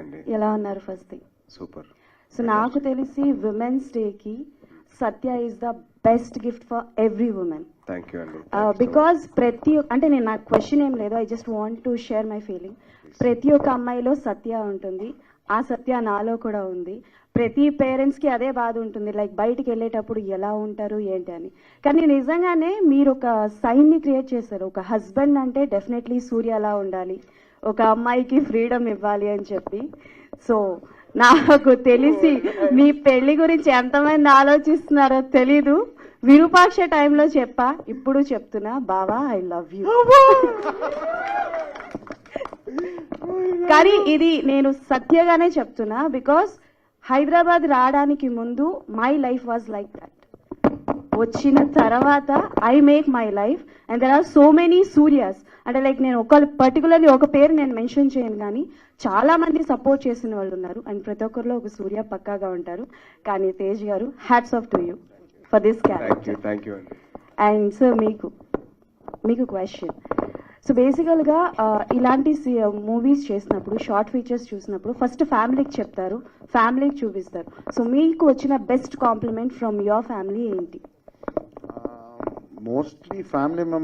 అండి. ఎలా ఉన్నారు ఫస్ట్ థింగ్? సూపర్. సో నాకు తెలిసి విమెన్స్ డేకి Satya is the best gift for every women. Thank you అండి. బికాజ్ అంటే నేను నాకు క్వశ్చన్ ఏం లేదు, I just want to share my feeling. ప్రతి ఒక్క అమ్మాయిలో సత్య ఉంటుంది, ఆ సత్య నాలో కూడా ఉంది. ప్రతి పేరెంట్స్కి అదే బాధ ఉంటుంది, లైక్ బయటికి వెళ్ళేటప్పుడు ఎలా ఉంటారు ఏంటి అని. కానీ నిజంగానే మీరు ఒక సైన్ని క్రియేట్ చేశారు. ఒక హస్బెండ్ అంటే డెఫినెట్లీ సూర్యలా ఉండాలి, ఒక అమ్మాయికి ఫ్రీడమ్ ఇవ్వాలి అని చెప్పి. సో నాకు తెలిసి మీ పెళ్లి గురించి ఎంతమంది ఆలోచిస్తున్నారో తెలీదు. విరూపాక్ష టైంలో చెప్పా, ఇప్పుడు చెప్తున్నా, బావా ఐ లవ్ యూ. కానీ ఇది నేను సత్యగానే చెప్తున్నా, బికాస్ హైదరాబాద్ రావడానికి ముందు my life was like that. వచ్చిన తర్వాత I make my life and there are so many సూర్యాస్. అంటే లైక్ నేను పర్టికులర్లీ ఒక పేరు నేను మెన్షన్ చేయను, కానీ చాలా మంది సపోర్ట్ చేసిన వాళ్ళు ఉన్నారు అండ్ ప్రతి ఒక్కరిలో ఒక సూర్య పక్కాగా ఉంటారు. కానీ తేజ్ గారు, hats off to you for this character. Thank you అండి. అండ్ సార్ మీకు క్వశ్చన్. సో బేసికల్గా ఇలాంటి మూవీస్ చేసినప్పుడు, షార్ట్ ఫీచర్స్ చూసినప్పుడు ఫస్ట్ ఫ్యామిలీకి చెప్తారు, ఫ్యామిలీకి చూపిస్తారు. సో మీకు వచ్చిన best compliment from your family ఏంటి? Mostly family members